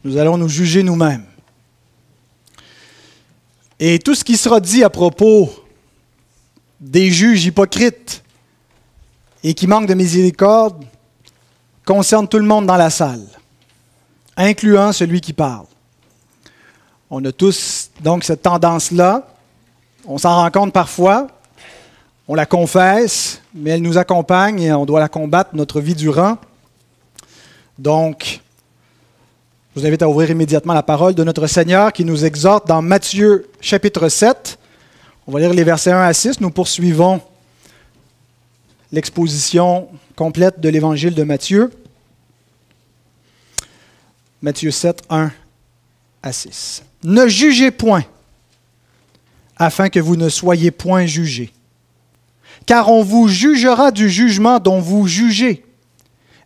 nous allons nous juger nous-mêmes. Et tout ce qui sera dit à propos des juges hypocrites et qui manquent de miséricorde concerne tout le monde dans la salle, incluant celui qui parle. On a tous donc cette tendance-là. On s'en rend compte parfois, on la confesse, mais elle nous accompagne et on doit la combattre notre vie durant. Donc, je vous invite à ouvrir immédiatement la parole de notre Seigneur qui nous exhorte dans Matthieu chapitre 7. On va lire les versets 1 à 6. Nous poursuivons l'exposition complète de l'évangile de Matthieu. Matthieu 7, 1 à 6. « Ne jugez point, afin que vous ne soyez point jugés. Car on vous jugera du jugement dont vous jugez,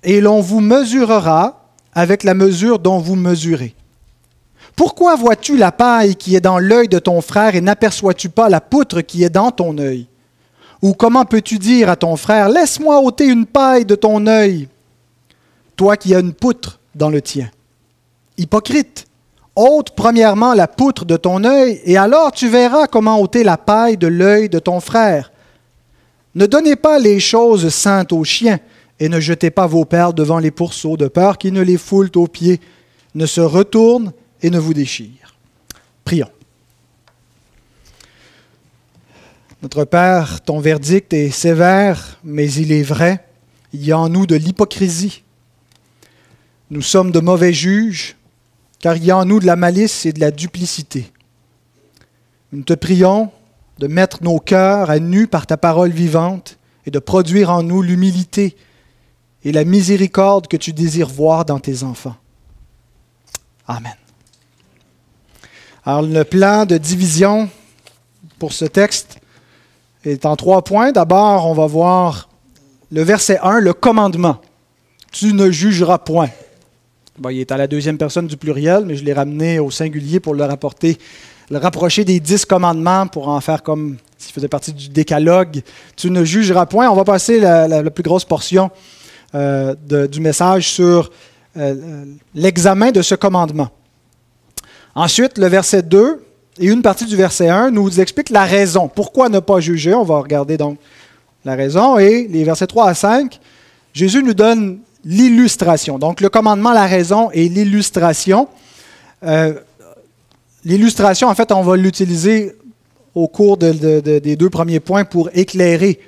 et l'on vous mesurera avec la mesure dont vous mesurez. Pourquoi vois-tu la paille qui est dans l'œil de ton frère et n'aperçois-tu pas la poutre qui est dans ton œil? Ou comment peux-tu dire à ton frère, laisse-moi ôter une paille de ton œil, toi qui as une poutre dans le tien? Hypocrite, ôte premièrement la poutre de ton œil, et alors tu verras comment ôter la paille de l'œil de ton frère. Ne donnez pas les choses saintes aux chiens, et ne jetez pas vos perles devant les pourceaux, de peur qu'ils ne les foulent aux pieds, ne se retournent et ne vous déchirent. » Prions. Notre Père, ton verdict est sévère, mais il est vrai. Il y a en nous de l'hypocrisie. Nous sommes de mauvais juges, car il y a en nous de la malice et de la duplicité. Nous te prions de mettre nos cœurs à nu par ta parole vivante et de produire en nous l'humilité et la miséricorde que tu désires voir dans tes enfants. Amen. Alors, le plan de division pour ce texte est en 3 points. D'abord, on va voir le verset 1, le commandement. « Tu ne jugeras point ». Bon, il est à la 2e personne du pluriel, mais je l'ai ramené au singulier pour le rapprocher des 10 commandements, pour en faire comme s'il faisait partie du décalogue. « Tu ne jugeras point ». On va passer la plus grosse portion du message sur l'examen de ce commandement. Ensuite, le verset 2 et une partie du verset 1 nous expliquent la raison. Pourquoi ne pas juger? On va regarder donc la raison. Et les versets 3 à 5, Jésus nous donne l'illustration. Donc, le commandement, la raison et l'illustration. L'illustration, en fait, on va l'utiliser au cours des 2 premiers points pour éclairer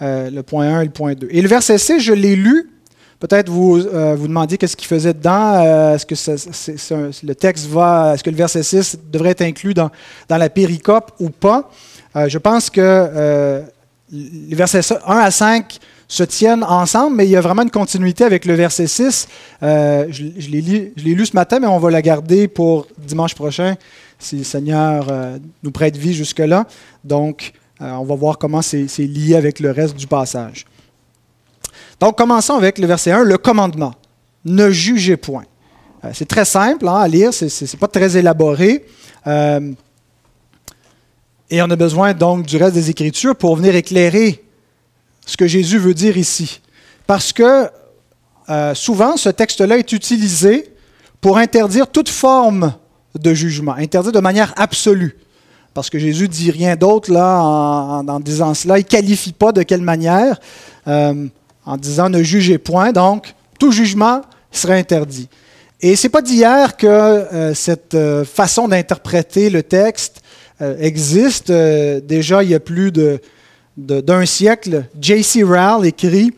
le point 1 et le point 2. Et le verset 6, je l'ai lu. Peut-être vous vous demandiez qu'est-ce qu'il faisait dedans. Est-ce que le texte est-ce que le verset 6 devrait être inclus dans la péricope ou pas? Je pense que les versets 1 à 5 se tiennent ensemble, mais il y a vraiment une continuité avec le verset 6. Je l'ai lu ce matin, mais on va la garder pour dimanche prochain, si le Seigneur nous prête vie jusque-là. Donc, on va voir comment c'est lié avec le reste du passage. Donc, commençons avec le verset 1, le commandement. « Ne jugez point ». C'est très simple à lire, ce n'est pas très élaboré. Et on a besoin donc du reste des Écritures pour venir éclairer ce que Jésus veut dire ici. Parce que souvent, ce texte-là est utilisé pour interdire toute forme de jugement, interdire de manière absolue. Parce que Jésus ne dit rien d'autre là en disant cela. Il ne qualifie pas de quelle manière. En disant « ne jugez point », donc tout jugement serait interdit. Et ce n'est pas d'hier que cette façon d'interpréter le texte existe. Déjà, il y a plus d'un siècle, J.C. Ryle écrit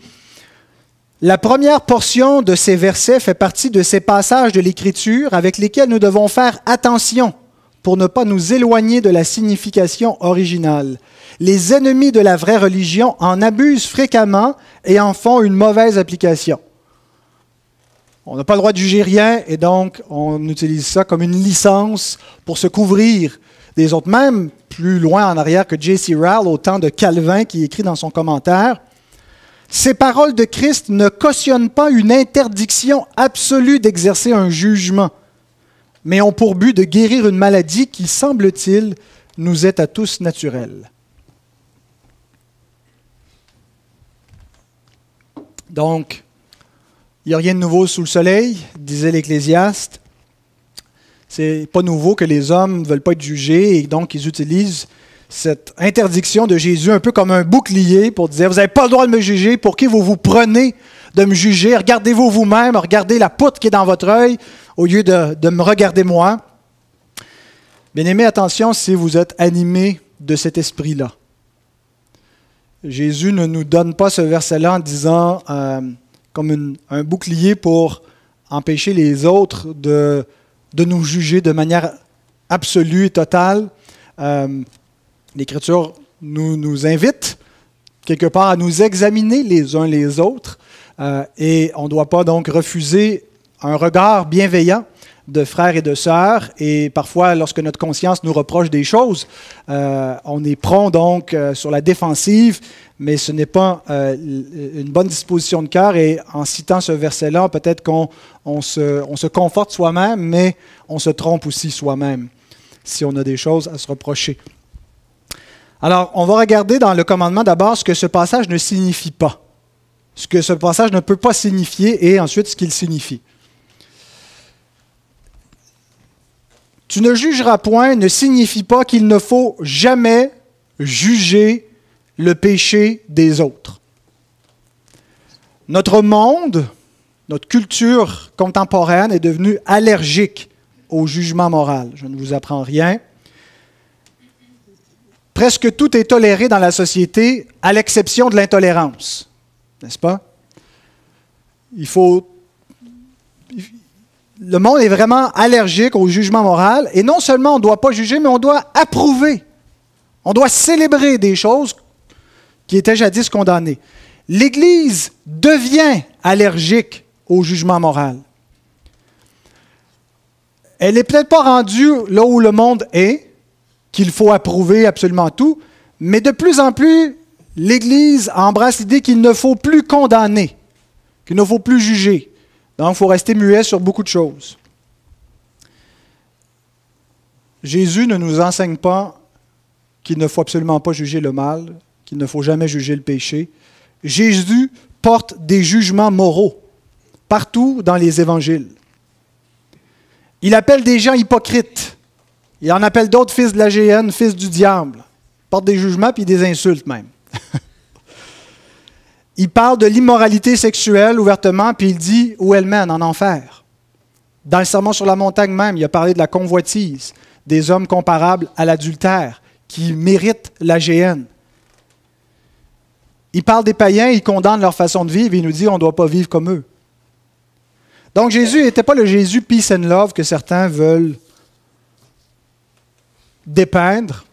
« La première portion de ces versets fait partie de ces passages de l'Écriture avec lesquels nous devons faire attention pour ne pas nous éloigner de la signification originale. Les ennemis de la vraie religion en abusent fréquemment et en font une mauvaise application. » On n'a pas le droit de juger rien et donc on utilise ça comme une licence pour se couvrir des autres. Même plus loin en arrière que J.C. Ryle, au temps de Calvin, qui écrit dans son commentaire, « Ces paroles de Christ ne cautionnent pas une interdiction absolue d'exercer un jugement, mais ont pour but de guérir une maladie qui, semble-t-il, nous est à tous naturelle. » Donc, il n'y a rien de nouveau sous le soleil, disait l'Ecclésiaste. C'est pas nouveau que les hommes ne veulent pas être jugés et donc ils utilisent cette interdiction de Jésus un peu comme un bouclier pour dire « Vous n'avez pas le droit de me juger, pour qui vous vous prenez de me juger? Regardez-vous vous-même, regardez la poutre qui est dans votre œil au lieu de me regarder moi. » Bien-aimés, attention si vous êtes animés de cet esprit-là. Jésus ne nous donne pas ce verset-là en disant comme un bouclier pour empêcher les autres de nous juger de manière absolue et totale. L'Écriture nous invite quelque part à nous examiner les uns les autres et on ne doit pas donc refuser un regard bienveillant de frères et de sœurs, et parfois, lorsque notre conscience nous reproche des choses, on est prompt donc sur la défensive, mais ce n'est pas une bonne disposition de cœur, et en citant ce verset-là, peut-être qu'on se conforte soi-même, mais on se trompe aussi soi-même, si on a des choses à se reprocher. Alors, on va regarder dans le commandement d'abord ce que ce passage ne signifie pas, ce que ce passage ne peut pas signifier, et ensuite ce qu'il signifie. Tu ne jugeras point ne signifie pas qu'il ne faut jamais juger le péché des autres. Notre monde, notre culture contemporaine est devenue allergique au jugement moral. Je ne vous apprends rien. Presque tout est toléré dans la société, à l'exception de l'intolérance. N'est-ce pas? Le monde est vraiment allergique au jugement moral, et non seulement on ne doit pas juger, mais on doit approuver. On doit célébrer des choses qui étaient jadis condamnées. L'Église devient allergique au jugement moral. Elle n'est peut-être pas rendue là où le monde est, qu'il faut approuver absolument tout, mais de plus en plus, l'Église embrasse l'idée qu'il ne faut plus condamner, qu'il ne faut plus juger. Donc, il faut rester muet sur beaucoup de choses. Jésus ne nous enseigne pas qu'il ne faut absolument pas juger le mal, qu'il ne faut jamais juger le péché. Jésus porte des jugements moraux partout dans les évangiles. Il appelle des gens hypocrites. Il en appelle d'autres fils de la géhenne, fils du diable. Il porte des jugements puis des insultes même. Il parle de l'immoralité sexuelle ouvertement, puis il dit où elle mène, en enfer. Dans le Sermon sur la montagne même, il a parlé de la convoitise, des hommes comparables à l'adultère, qui méritent la géhenne. Il parle des païens, il condamne leur façon de vivre, et il nous dit on ne doit pas vivre comme eux. Donc Jésus n'était pas le Jésus peace and love que certains veulent dépeindre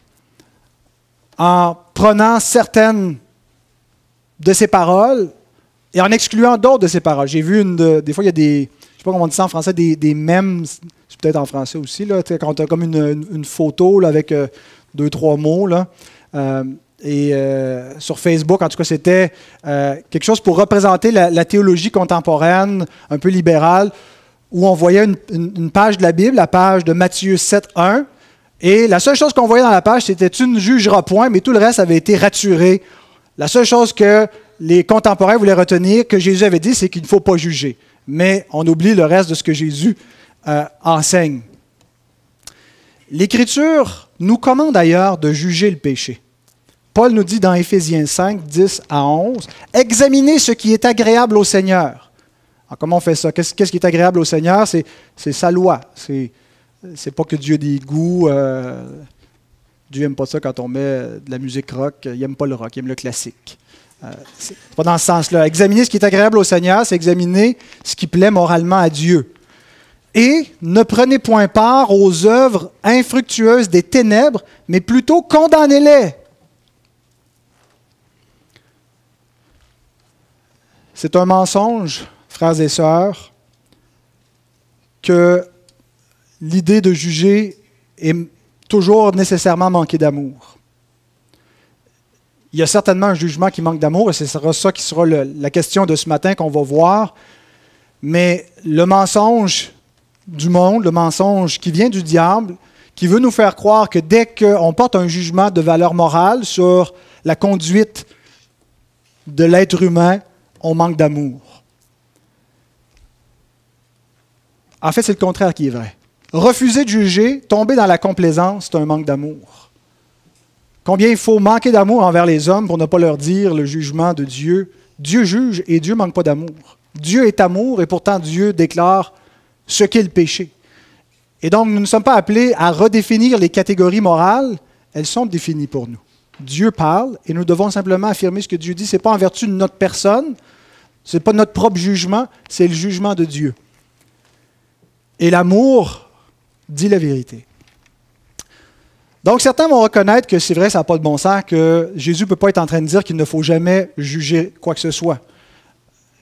en prenant certaines de ses paroles et en excluant d'autres de ses paroles. J'ai vu des fois, il y a des, je ne sais pas comment on dit ça en français, des mèmes, c'est peut-être en français aussi, là, quand tu as comme une photo là, avec 2-3 mots. Là, sur Facebook, en tout cas, c'était quelque chose pour représenter la théologie contemporaine, un peu libérale, où on voyait une page de la Bible, la page de Matthieu 7:1, et la seule chose qu'on voyait dans la page, c'était « Tu ne jugeras point », mais tout le reste avait été raturé. La seule chose que les contemporains voulaient retenir, que Jésus avait dit, c'est qu'il ne faut pas juger. Mais on oublie le reste de ce que Jésus enseigne. L'Écriture nous commande d'ailleurs de juger le péché. Paul nous dit dans Éphésiens 5, 10 à 11, « Examinez ce qui est agréable au Seigneur. » Alors, comment on fait ça? Qu'est-ce qui est agréable au Seigneur? C'est sa loi. C'est pas que Dieu a des goûts. Dieu n'aime pas ça quand on met de la musique rock. Il n'aime pas le rock, il aime le classique. C'est pas dans ce sens-là. Examiner ce qui est agréable au Seigneur, c'est examiner ce qui plaît moralement à Dieu. Et ne prenez point part aux œuvres infructueuses des ténèbres, mais plutôt condamnez-les. C'est un mensonge, frères et sœurs, que l'idée de juger est toujours nécessairement manquer d'amour. Il y a certainement un jugement qui manque d'amour, et ce sera ça qui sera la question de ce matin qu'on va voir. Mais le mensonge du monde, le mensonge qui vient du diable, qui veut nous faire croire que dès qu'on porte un jugement de valeur morale sur la conduite de l'être humain, on manque d'amour. En fait, c'est le contraire qui est vrai. refuser de juger, tomber dans la complaisance, c'est un manque d'amour. Combien il faut manquer d'amour envers les hommes pour ne pas leur dire le jugement de Dieu. Dieu juge et Dieu ne manque pas d'amour. Dieu est amour et pourtant Dieu déclare ce qu'est le péché. Et donc, nous ne sommes pas appelés à redéfinir les catégories morales, elles sont définies pour nous. Dieu parle et nous devons simplement affirmer ce que Dieu dit. Ce n'est pas en vertu de notre personne, ce n'est pas notre propre jugement, c'est le jugement de Dieu. Et l'amour dit la vérité. Donc, certains vont reconnaître que c'est vrai, ça n'a pas de bon sens, que Jésus ne peut pas être en train de dire qu'il ne faut jamais juger quoi que ce soit.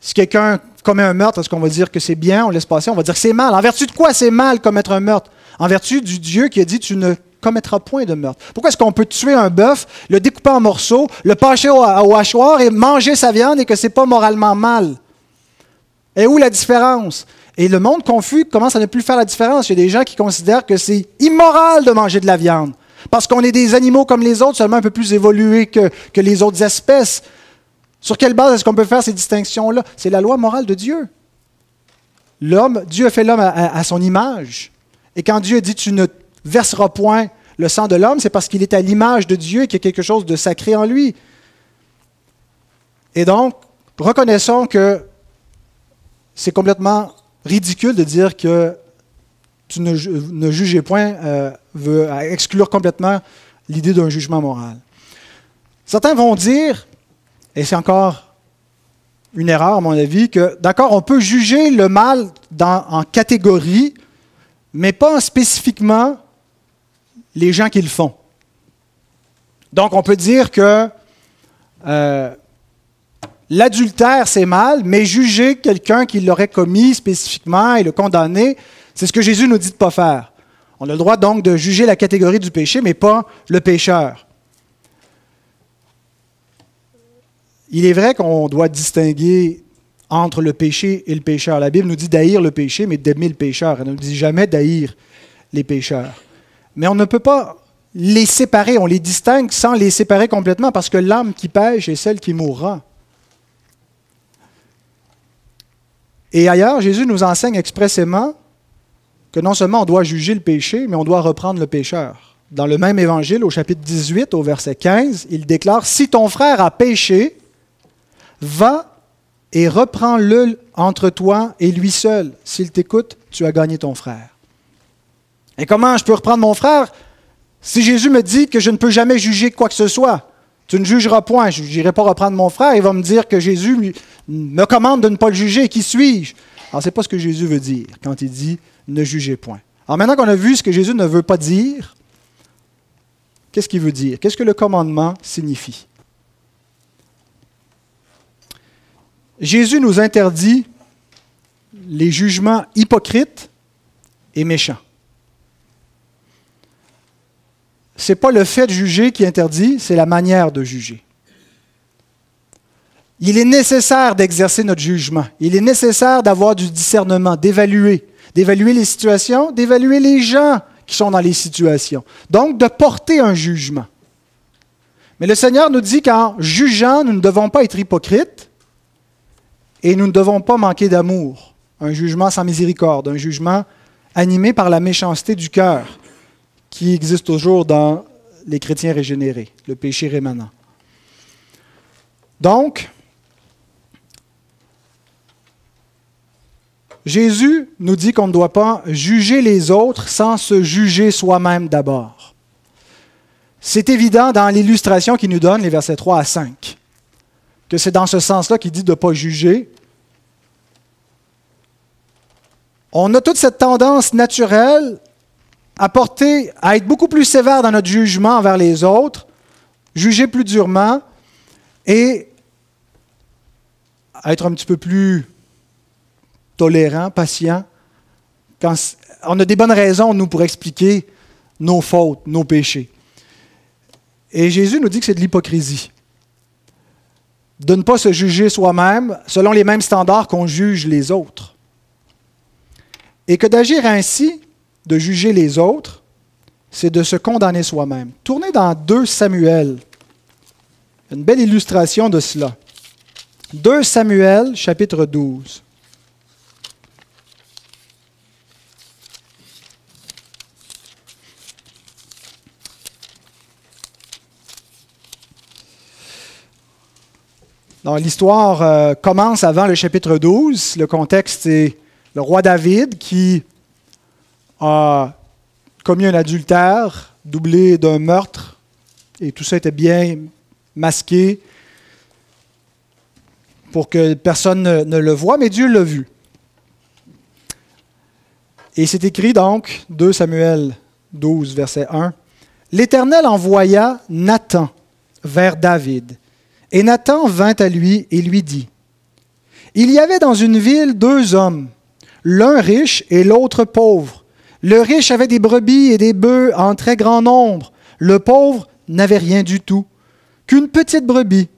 Si quelqu'un commet un meurtre, est-ce qu'on va dire que c'est bien, on laisse passer, on va dire que c'est mal. En vertu de quoi c'est mal commettre un meurtre? En vertu du Dieu qui a dit tu ne commettras point de meurtre. Pourquoi est-ce qu'on peut tuer un bœuf, le découper en morceaux, le pencher au hachoir et manger sa viande et que ce n'est pas moralement mal? Et où la différence? Et le monde confus commence à ne plus faire la différence. Il y a des gens qui considèrent que c'est immoral de manger de la viande parce qu'on est des animaux comme les autres, seulement un peu plus évolués que les autres espèces. Sur quelle base est-ce qu'on peut faire ces distinctions-là? C'est la loi morale de Dieu. Dieu a fait l'homme à son image. Et quand Dieu dit « tu ne verseras point le sang de l'homme », c'est parce qu'il est à l'image de Dieu et qu'il y a quelque chose de sacré en lui. Et donc, reconnaissons que c'est complètement ridicule de dire que tu ne jugez point veut exclure complètement l'idée d'un jugement moral. Certains vont dire, et c'est encore une erreur à mon avis, que d'accord, on peut juger le mal en catégories, mais pas spécifiquement les gens qui le font. Donc on peut dire que l'adultère, c'est mal, mais juger quelqu'un qui l'aurait commis spécifiquement et le condamner, c'est ce que Jésus nous dit de ne pas faire. On a le droit donc de juger la catégorie du péché, mais pas le pécheur. Il est vrai qu'on doit distinguer entre le péché et le pécheur. La Bible nous dit d'haïr le péché, mais d'aimer le pécheur. Elle ne nous dit jamais d'haïr les pécheurs. Mais on ne peut pas les séparer, on les distingue sans les séparer complètement, parce que l'âme qui pêche est celle qui mourra. Et ailleurs, Jésus nous enseigne expressément que non seulement on doit juger le péché, mais on doit reprendre le pécheur. Dans le même évangile, au chapitre 18, au verset 15, il déclare « Si ton frère a péché, va et reprends-le entre toi et lui seul. S'il t'écoute, tu as gagné ton frère. » Et comment je peux reprendre mon frère si Jésus me dit que je ne peux jamais juger quoi que ce soit? Tu ne jugeras point. Je n'irai pas reprendre mon frère. Il va me dire que Jésus me commande de ne pas le juger. Qui suis-je? Alors, ce n'est pas ce que Jésus veut dire quand il dit « ne jugez point ». Alors, maintenant qu'on a vu ce que Jésus ne veut pas dire, qu'est-ce qu'il veut dire? Qu'est-ce que le commandement signifie? Jésus nous interdit les jugements hypocrites et méchants. Ce n'est pas le fait de juger qui interdit, c'est la manière de juger. Il est nécessaire d'exercer notre jugement. Il est nécessaire d'avoir du discernement, d'évaluer les situations, d'évaluer les gens qui sont dans les situations. Donc, de porter un jugement. Mais le Seigneur nous dit qu'en jugeant, nous ne devons pas être hypocrites et nous ne devons pas manquer d'amour. Un jugement sans miséricorde, un jugement animé par la méchanceté du cœur qui existe toujours dans les chrétiens régénérés, le péché rémanent. Donc, Jésus nous dit qu'on ne doit pas juger les autres sans se juger soi-même d'abord. C'est évident dans l'illustration qu'il nous donne, les versets 3 à 5, que c'est dans ce sens-là qu'il dit de ne pas juger. On a toute cette tendance naturelle à être beaucoup plus sévère dans notre jugement envers les autres, juger plus durement et à être un petit peu plus tolérant, patient. Quand on a des bonnes raisons, nous, pour expliquer nos fautes, nos péchés. Et Jésus nous dit que c'est de l'hypocrisie. De ne pas se juger soi-même selon les mêmes standards qu'on juge les autres. Et que d'agir ainsi, de juger les autres, c'est de se condamner soi-même. Tournez dans 2 Samuel. Une belle illustration de cela. 2 Samuel, chapitre 12. L'histoire commence avant le chapitre 12. Le contexte est le roi David qui a commis un adultère, doublé d'un meurtre, et tout ça était bien masqué pour que personne ne le voie, mais Dieu l'a vu. Et c'est écrit donc, 2 Samuel 12, verset 1, « L'Éternel envoya Nathan vers David, et Nathan vint à lui et lui dit, « Il y avait dans une ville 2 hommes, l'un riche et l'autre pauvre. Le riche avait des brebis et des bœufs en très grand nombre. Le pauvre n'avait rien du tout, qu'une petite brebis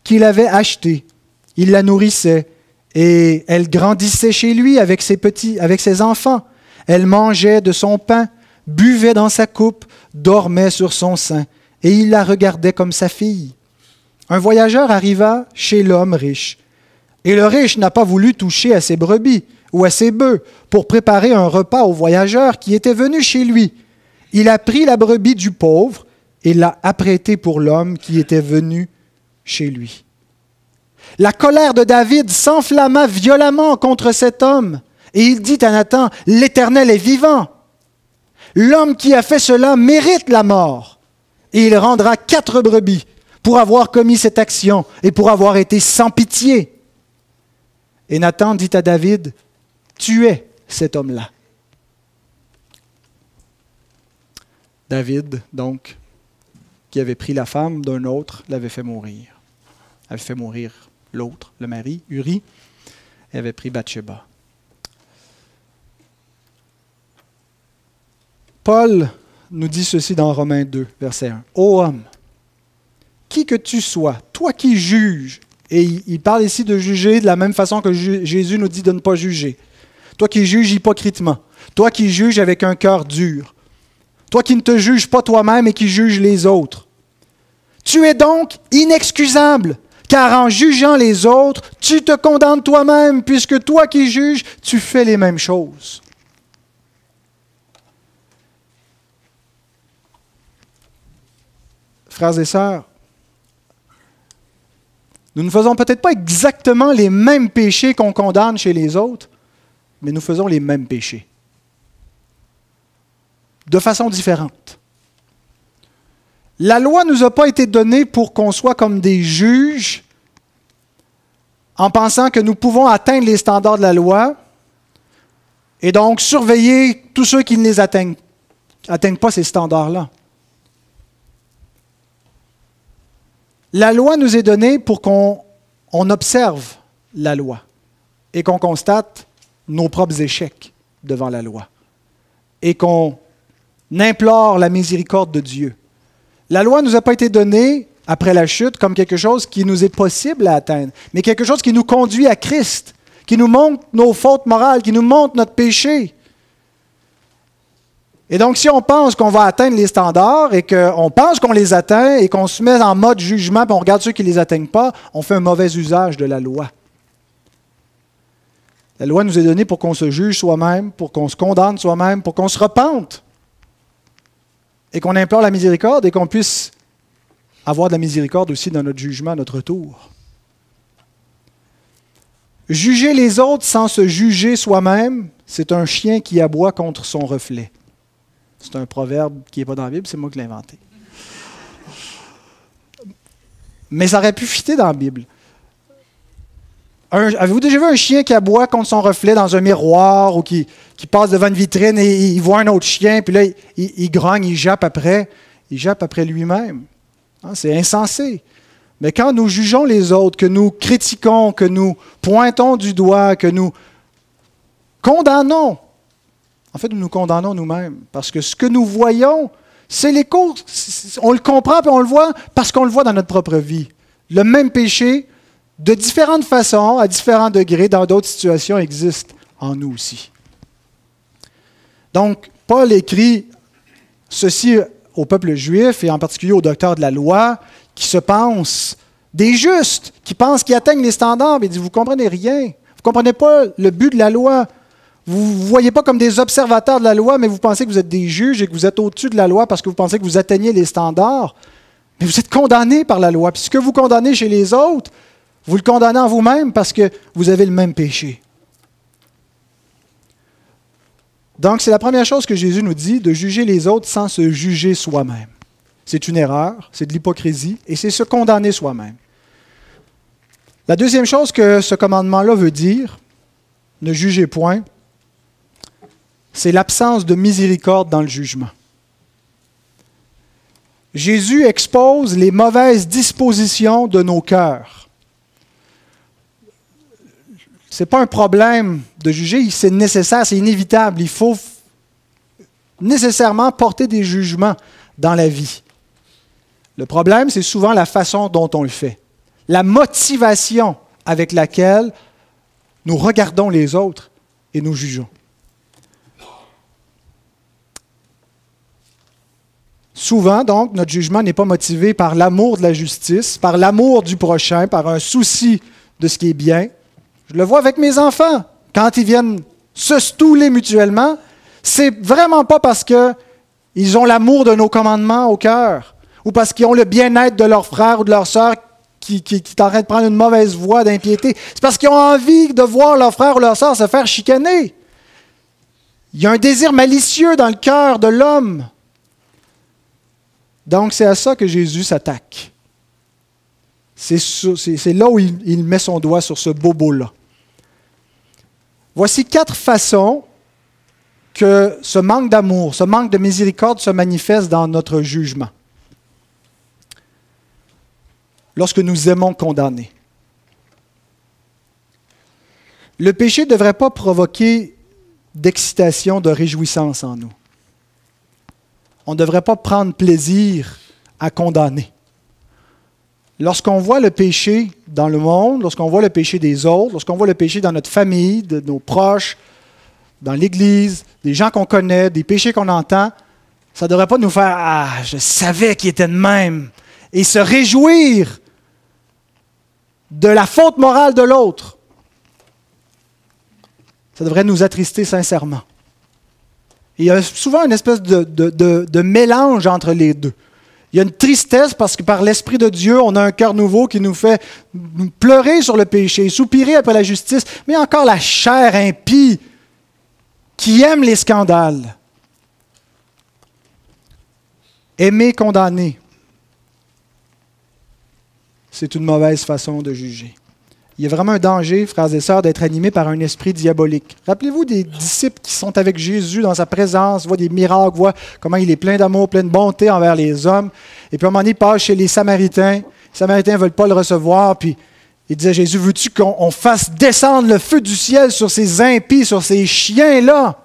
qu'il avait achetée. Il la nourrissait, et elle grandissait chez lui avec ses enfants. Elle mangeait de son pain, buvait dans sa coupe, dormait sur son sein, et il la regardait comme sa fille. Un voyageur arriva chez l'homme riche, et le riche n'a pas voulu toucher à ses brebis ou à ses bœufs pour préparer un repas au voyageur qui était venu chez lui. Il a pris la brebis du pauvre et l'a apprêtée pour l'homme qui était venu chez lui. La colère de David s'enflamma violemment contre cet homme, et il dit à Nathan, « L'Éternel est vivant. L'homme qui a fait cela mérite la mort, et il rendra 4 brebis pour avoir commis cette action et pour avoir été sans pitié. » Et Nathan dit à David, « Tuez cet homme-là. » David, donc, qui avait pris la femme d'un autre, l'avait fait mourir. Avait fait mourir l'autre, le mari, Uri, et avait pris Bathsheba. Paul nous dit ceci dans Romains 2, verset 1. « Ô homme, qui que tu sois, toi qui juges, et il parle ici de juger de la même façon que Jésus nous dit de ne pas juger. Toi qui juges hypocritement, toi qui juges avec un cœur dur, toi qui ne te juges pas toi-même et qui juges les autres. Tu es donc inexcusable, car en jugeant les autres, tu te condamnes toi-même, puisque toi qui juges, tu fais les mêmes choses. » Frères et sœurs, nous ne faisons peut-être pas exactement les mêmes péchés qu'on condamne chez les autres, mais nous faisons les mêmes péchés, de façon différente. La loi ne nous a pas été donnée pour qu'on soit comme des juges en pensant que nous pouvons atteindre les standards de la loi et donc surveiller tous ceux qui ne les atteignent pas ces standards-là. La loi nous est donnée pour qu'on observe la loi et qu'on constate nos propres échecs devant la loi et qu'on implore la miséricorde de Dieu. La loi ne nous a pas été donnée après la chute comme quelque chose qui nous est possible à atteindre, mais quelque chose qui nous conduit à Christ, qui nous montre nos fautes morales, qui nous montre notre péché. Et donc, si on pense qu'on va atteindre les standards et qu'on pense qu'on les atteint et qu'on se met en mode jugement et on regarde ceux qui ne les atteignent pas, on fait un mauvais usage de la loi. La loi nous est donnée pour qu'on se juge soi-même, pour qu'on se condamne soi-même, pour qu'on se repente et qu'on implore la miséricorde et qu'on puisse avoir de la miséricorde aussi dans notre jugement à notre tour. Juger les autres sans se juger soi-même, c'est un chien qui aboie contre son reflet. C'est un proverbe qui n'est pas dans la Bible, c'est moi qui l'ai inventé. Mais ça aurait pu fitter dans la Bible. Avez-vous déjà vu un chien qui aboie contre son reflet dans un miroir ou qui passe devant une vitrine et il voit un autre chien, puis là, il grogne, il jappe après. Il jappe après lui-même. Hein, c'est insensé. Mais quand nous jugeons les autres, que nous critiquons, que nous pointons du doigt, que nous condamnons, en fait, nous nous condamnons nous-mêmes. Parce que ce que nous voyons, c'est l'écho. On le comprend et on le voit parce qu'on le voit dans notre propre vie. Le même péché, de différentes façons, à différents degrés, dans d'autres situations, existe en nous aussi. Donc, Paul écrit ceci au peuple juif et en particulier aux docteurs de la loi qui se pensent des justes, qui pensent qu'ils atteignent les standards. Mais il dit, vous ne comprenez rien. Vous ne comprenez pas le but de la loi. Vous ne vous voyez pas comme des observateurs de la loi, mais vous pensez que vous êtes des juges et que vous êtes au-dessus de la loi parce que vous pensez que vous atteignez les standards. Mais vous êtes condamnés par la loi. Puis ce que vous condamnez chez les autres, Vous le condamnez en vous-même parce que vous avez le même péché. Donc, c'est la première chose que Jésus nous dit, de juger les autres sans se juger soi-même. C'est une erreur, c'est de l'hypocrisie, et c'est se condamner soi-même. La deuxième chose que ce commandement-là veut dire, ne jugez point, c'est l'absence de miséricorde dans le jugement. Jésus expose les mauvaises dispositions de nos cœurs. Ce n'est pas un problème de juger, c'est nécessaire, c'est inévitable. Il faut nécessairement porter des jugements dans la vie. Le problème, c'est souvent la façon dont on le fait. La motivation avec laquelle nous regardons les autres et nous jugeons. Souvent, donc, notre jugement n'est pas motivé par l'amour de la justice, par l'amour du prochain, par un souci de ce qui est bien. Je le vois avec mes enfants. Quand ils viennent se stouler mutuellement, c'est vraiment pas parce qu'ils ont l'amour de nos commandements au cœur ou parce qu'ils ont le bien-être de leur frère ou de leur sœur qui est en train de prendre une mauvaise voie d'impiété. C'est parce qu'ils ont envie de voir leur frère ou leur sœur se faire chicaner. Il y a un désir malicieux dans le cœur de l'homme. Donc, c'est à ça que Jésus s'attaque. C'est là où il met son doigt sur ce bobo-là. Voici 4 façons que ce manque d'amour, ce manque de miséricorde se manifeste dans notre jugement. Lorsque nous aimons condamner. Le péché ne devrait pas provoquer d'excitation, de réjouissance en nous. On ne devrait pas prendre plaisir à condamner. Lorsqu'on voit le péché dans le monde, lorsqu'on voit le péché des autres, lorsqu'on voit le péché dans notre famille, de nos proches, dans l'Église, des gens qu'on connaît, des péchés qu'on entend, ça ne devrait pas nous faire « Ah, je savais qu'il était de même » et se réjouir de la faute morale de l'autre. Ça devrait nous attrister sincèrement. Et il y a souvent une espèce de mélange entre les deux. Il y a une tristesse parce que par l'Esprit de Dieu, on a un cœur nouveau qui nous fait nous pleurer sur le péché, soupirer après la justice, mais encore la chair impie qui aime les scandales. Aimer condamner, c'est une mauvaise façon de juger. Il y a vraiment un danger, frères et sœurs, d'être animé par un esprit diabolique. Rappelez-vous des disciples qui sont avec Jésus dans sa présence, voient des miracles, voient comment il est plein d'amour, plein de bonté envers les hommes. Et puis à un moment donné, il passe chez les Samaritains. Les Samaritains ne veulent pas le recevoir. Puis il disait, Jésus, veux-tu qu'on fasse descendre le feu du ciel sur ces impies, sur ces chiens-là?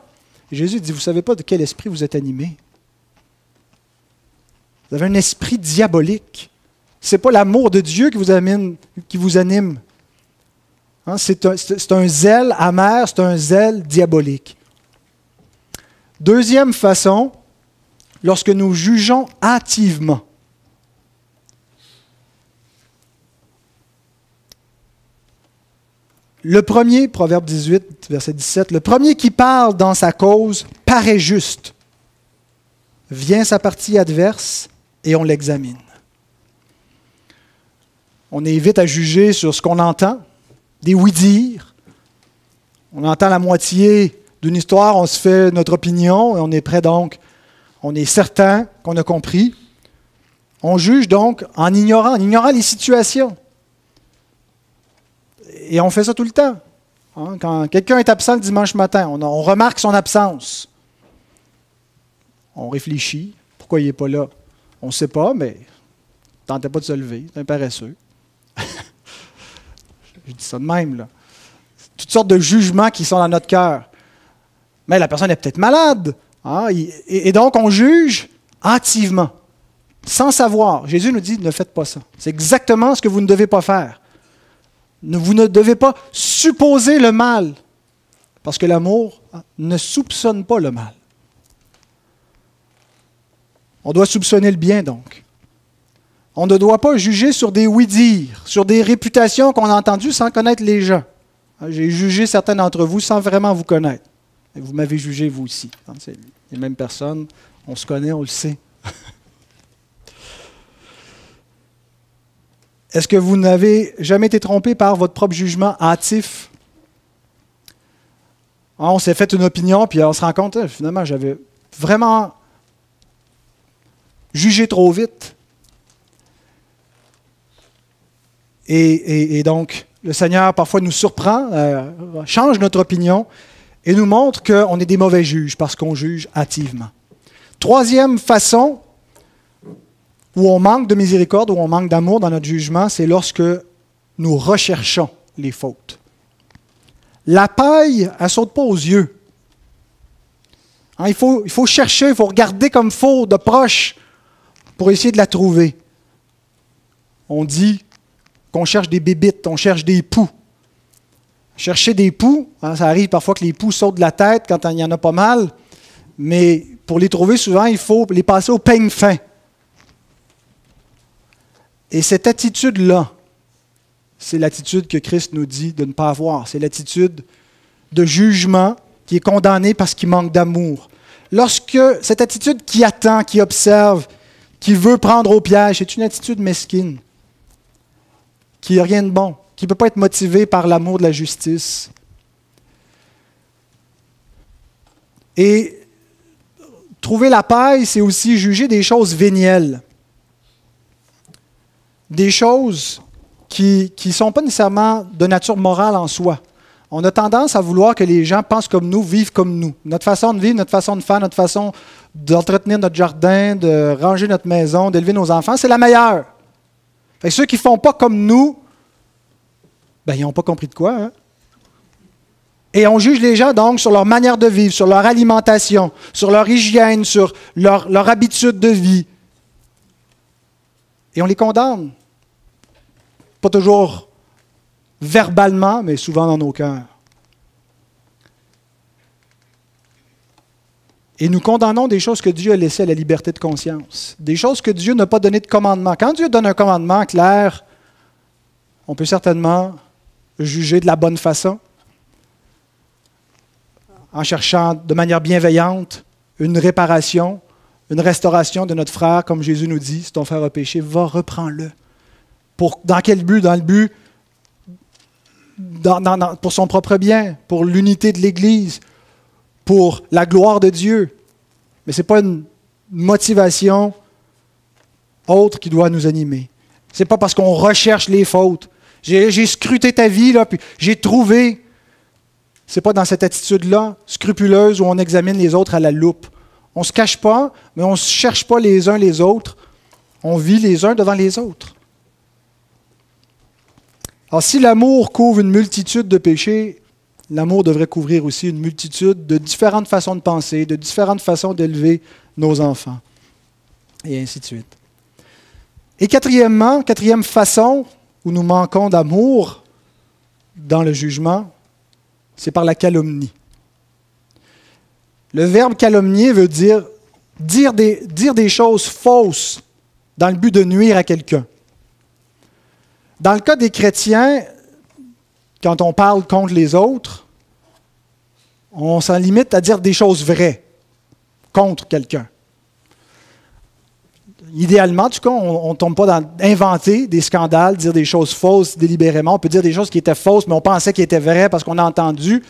Et Jésus dit, vous ne savez pas de quel esprit vous êtes animé. Vous avez un esprit diabolique. Ce n'est pas l'amour de Dieu qui vous anime. Hein, c'est un zèle amer, c'est un zèle diabolique. Deuxième façon, lorsque nous jugeons hâtivement. Le premier, Proverbe 18, verset 17, le premier qui parle dans sa cause paraît juste. Vient sa partie adverse et on l'examine. On est vite à juger sur ce qu'on entend. Des oui-dire. On entend la moitié d'une histoire, on se fait notre opinion et on est prêt donc, on est certain qu'on a compris. On juge donc en ignorant les situations. Et on fait ça tout le temps. Hein, quand quelqu'un est absent le dimanche matin, on remarque son absence. On réfléchit. Pourquoi il n'est pas là? On ne sait pas, mais il ne tentait pas de se lever. C'est un paresseux. Je dis ça de même, là. Toutes sortes de jugements qui sont dans notre cœur. Mais la personne est peut-être malade. Hein? Et donc, on juge hâtivement, sans savoir. Jésus nous dit, ne faites pas ça. C'est exactement ce que vous ne devez pas faire. Vous ne devez pas supposer le mal, parce que l'amour ne soupçonne pas le mal. On doit soupçonner le bien, donc. On ne doit pas juger sur des oui-dire, sur des réputations qu'on a entendues sans connaître les gens. J'ai jugé certains d'entre vous sans vraiment vous connaître. Et vous m'avez jugé, vous aussi. C'est les mêmes personnes, on se connaît, on le sait. Est-ce que vous n'avez jamais été trompé par votre propre jugement hâtif? On s'est fait une opinion, puis on se rend compte, finalement, j'avais vraiment jugé trop vite. Et donc, le Seigneur, parfois, nous surprend, change notre opinion et nous montre qu'on est des mauvais juges parce qu'on juge hâtivement. Troisième façon où on manque de miséricorde, où on manque d'amour dans notre jugement, c'est lorsque nous recherchons les fautes. La paille, elle ne saute pas aux yeux. Hein, il faut chercher, il faut regarder comme il faut, de proche, pour essayer de la trouver. On dit qu'on cherche des bébites, on cherche des poux. Chercher des poux, hein, ça arrive parfois que les poux sautent de la tête quand il y en a pas mal, mais pour les trouver, souvent, il faut les passer au peigne fin. Et cette attitude-là, c'est l'attitude que Christ nous dit de ne pas avoir. C'est l'attitude de jugement qui est condamnée parce qu'il manque d'amour. Lorsque cette attitude qui attend, qui observe, qui veut prendre au piège, c'est une attitude mesquine, qui n'a rien de bon, qui ne peut pas être motivée par l'amour de la justice. Et trouver la paille, c'est aussi juger des choses vénielles. Des choses qui ne sont pas nécessairement de nature morale en soi. On a tendance à vouloir que les gens pensent comme nous, vivent comme nous. Notre façon de vivre, notre façon de faire, notre façon d'entretenir notre jardin, de ranger notre maison, d'élever nos enfants, c'est la meilleure. Fait que ceux qui ne font pas comme nous, ben, ils n'ont pas compris de quoi. Hein? Et on juge les gens donc sur leur manière de vivre, sur leur alimentation, sur leur hygiène, sur leur habitude de vie. Et on les condamne. Pas toujours verbalement, mais souvent dans nos cœurs. Et nous condamnons des choses que Dieu a laissées à la liberté de conscience. Des choses que Dieu n'a pas donné de commandement. Quand Dieu donne un commandement clair, on peut certainement juger de la bonne façon, en cherchant de manière bienveillante une réparation, une restauration de notre frère, comme Jésus nous dit, si ton frère a péché, va, reprends-le. Dans quel but? Dans le but, pour son propre bien, pour l'unité de l'Église, pour la gloire de Dieu. Mais ce n'est pas une motivation autre qui doit nous animer. Ce n'est pas parce qu'on recherche les fautes. J'ai scruté ta vie, là, puis j'ai trouvé. Ce n'est pas dans cette attitude-là, scrupuleuse, où on examine les autres à la loupe. On ne se cache pas, mais on ne se cherche pas les uns les autres. On vit les uns devant les autres. Alors, si l'amour couvre une multitude de péchés, l'amour devrait couvrir aussi une multitude de différentes façons de penser, de différentes façons d'élever nos enfants, et ainsi de suite. Et quatrième façon où nous manquons d'amour dans le jugement, c'est par la calomnie. Le verbe calomnier veut dire des choses fausses dans le but de nuire à quelqu'un. Dans le cas des chrétiens, quand on parle contre les autres, on s'en limite à dire des choses vraies contre quelqu'un. Idéalement, en tout cas, on ne tombe pas dans inventer des scandales, dire des choses fausses délibérément. On peut dire des choses qui étaient fausses, mais on pensait qu'elles étaient vraies parce qu'on a entendu.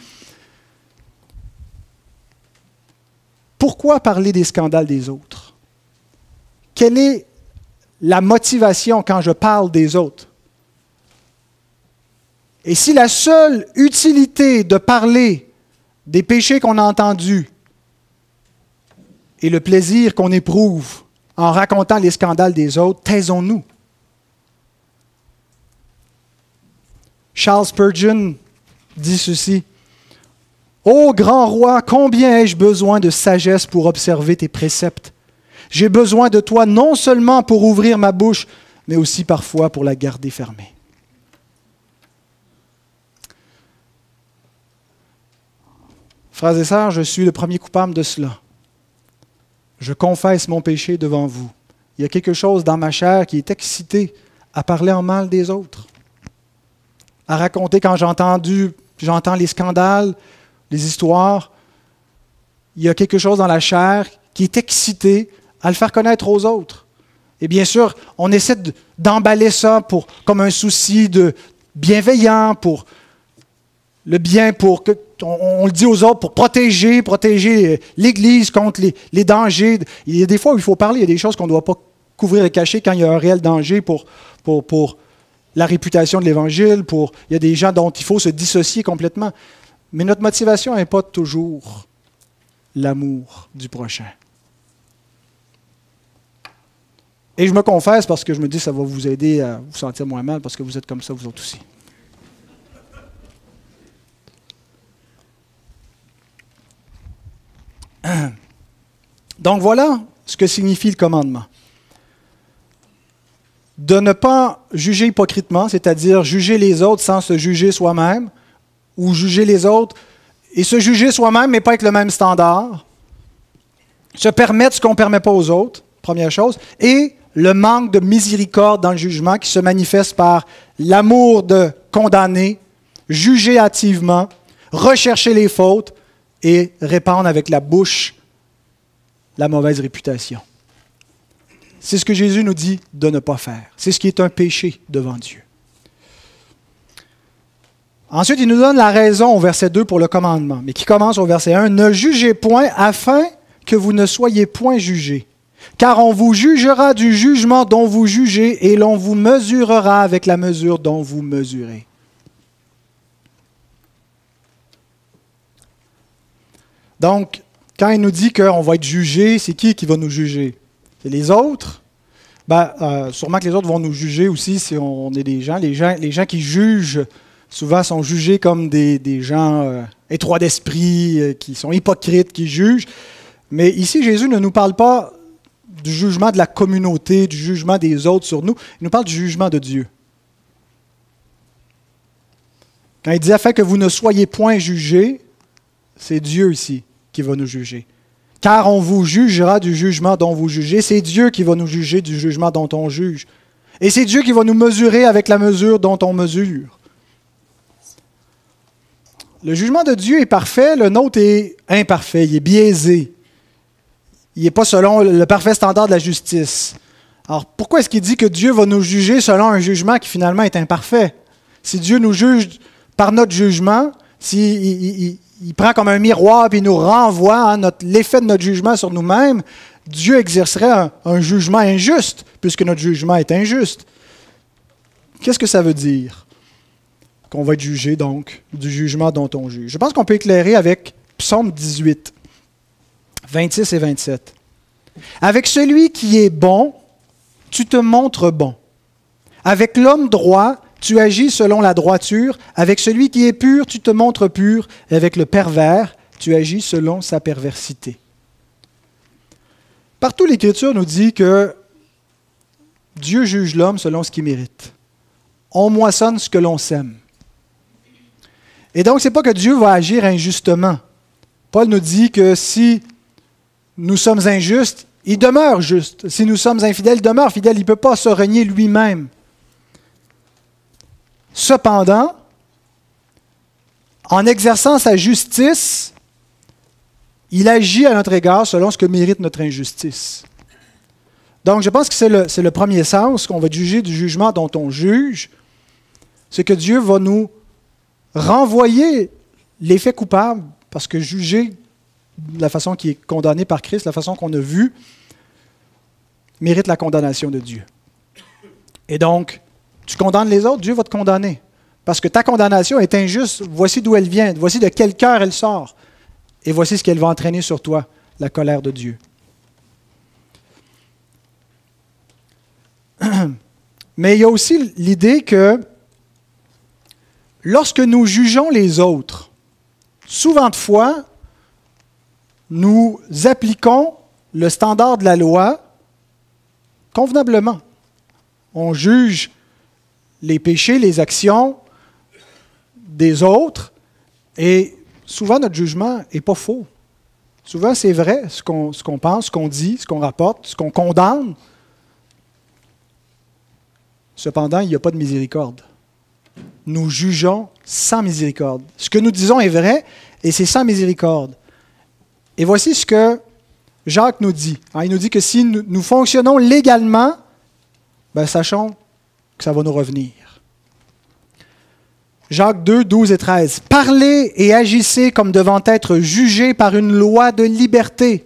Pourquoi parler des scandales des autres? Quelle est la motivation quand je parle des autres? Et si la seule utilité de parler des péchés qu'on a entendus et le plaisir qu'on éprouve en racontant les scandales des autres, taisons-nous. Charles Spurgeon dit ceci: « Ô grand roi, combien ai-je besoin de sagesse pour observer tes préceptes? J'ai besoin de toi non seulement pour ouvrir ma bouche, mais aussi parfois pour la garder fermée. » Frères et sœurs, je suis le premier coupable de cela. Je confesse mon péché devant vous. Il y a quelque chose dans ma chair qui est excité à parler en mal des autres, à raconter quand j'entends les scandales, les histoires. Il y a quelque chose dans la chair qui est excité à le faire connaître aux autres. Et bien sûr, on essaie d'emballer ça comme un souci de bienveillant, pour le bien, on le dit aux autres, pour protéger l'Église contre les dangers. Il y a des fois où il faut parler, il y a des choses qu'on ne doit pas couvrir et cacher quand il y a un réel danger pour la réputation de l'Évangile. Il y a des gens dont il faut se dissocier complètement. Mais notre motivation n'est pas toujours l'amour du prochain. Et je me confesse parce que je me dis que ça va vous aider à vous sentir moins mal parce que vous êtes comme ça, vous autres aussi. Donc voilà ce que signifie le commandement. De ne pas juger hypocritement, c'est-à-dire juger les autres sans se juger soi-même, ou juger les autres et se juger soi-même, mais pas avec le même standard. Se permettre ce qu'on ne permet pas aux autres, première chose. Et le manque de miséricorde dans le jugement qui se manifeste par l'amour de condamner, juger hâtivement, rechercher les fautes et répandre avec la bouche la mauvaise réputation. C'est ce que Jésus nous dit de ne pas faire. C'est ce qui est un péché devant Dieu. Ensuite, il nous donne la raison au verset 2 pour le commandement, mais qui commence au verset 1. « Ne jugez point afin que vous ne soyez point jugés, car on vous jugera du jugement dont vous jugez et l'on vous mesurera avec la mesure dont vous mesurez. » Donc, quand il nous dit qu'on va être jugé, c'est qui va nous juger? C'est les autres? Sûrement que les autres vont nous juger aussi si on est des gens. Les gens qui jugent souvent sont jugés comme des gens étroits d'esprit, qui sont hypocrites, qui jugent. Mais ici, Jésus ne nous parle pas du jugement de la communauté, du jugement des autres sur nous. Il nous parle du jugement de Dieu. Quand il dit « afin que vous ne soyez point jugés », c'est Dieu ici qui va nous juger. Car on vous jugera du jugement dont vous jugez. C'est Dieu qui va nous juger du jugement dont on juge. Et c'est Dieu qui va nous mesurer avec la mesure dont on mesure. Le jugement de Dieu est parfait, le nôtre est imparfait, il est biaisé. Il n'est pas selon le parfait standard de la justice. Alors, pourquoi est-ce qu'il dit que Dieu va nous juger selon un jugement qui finalement est imparfait? Si Dieu nous juge par notre jugement, s'il prend comme un miroir et nous renvoie l'effet de notre jugement sur nous-mêmes, Dieu exercerait un jugement injuste, puisque notre jugement est injuste. Qu'est-ce que ça veut dire? Qu'on va être jugé, donc, du jugement dont on juge. Je pense qu'on peut éclairer avec Psaume 18, 26 et 27. « Avec celui qui est bon, tu te montres bon. Avec l'homme droit, tu agis selon la droiture. Avec celui qui est pur, tu te montres pur. Et avec le pervers, tu agis selon sa perversité. » Partout, l'Écriture nous dit que Dieu juge l'homme selon ce qu'il mérite. On moissonne ce que l'on sème. Et donc, ce n'est pas que Dieu va agir injustement. Paul nous dit que si nous sommes injustes, il demeure juste. Si nous sommes infidèles, il demeure fidèle. Il ne peut pas se renier lui-même. Cependant, en exerçant sa justice, il agit à notre égard selon ce que mérite notre injustice. Donc, je pense que c'est le premier sens qu'on va juger du jugement dont on juge, c'est que Dieu va nous renvoyer les faits coupables, parce que juger de la façon qui est condamnée par Christ, la façon qu'on a vue, mérite la condamnation de Dieu. Et donc, tu condamnes les autres, Dieu va te condamner. Parce que ta condamnation est injuste. Voici d'où elle vient, voici de quel cœur elle sort. Et voici ce qu'elle va entraîner sur toi, la colère de Dieu. Mais il y a aussi l'idée que lorsque nous jugeons les autres, souvent de fois, nous appliquons le standard de la loi convenablement. On juge les péchés, les actions des autres, et souvent notre jugement n'est pas faux. Souvent c'est vrai ce qu'on pense, ce qu'on dit, ce qu'on rapporte, ce qu'on condamne. Cependant, il n'y a pas de miséricorde. Nous jugeons sans miséricorde. Ce que nous disons est vrai, et c'est sans miséricorde. Et voici ce que Jacques nous dit. Il nous dit que si nous fonctionnons légalement, ben, sachons que ça va nous revenir. Jacques 2, 12 et 13. « Parlez et agissez comme devant être jugés par une loi de liberté,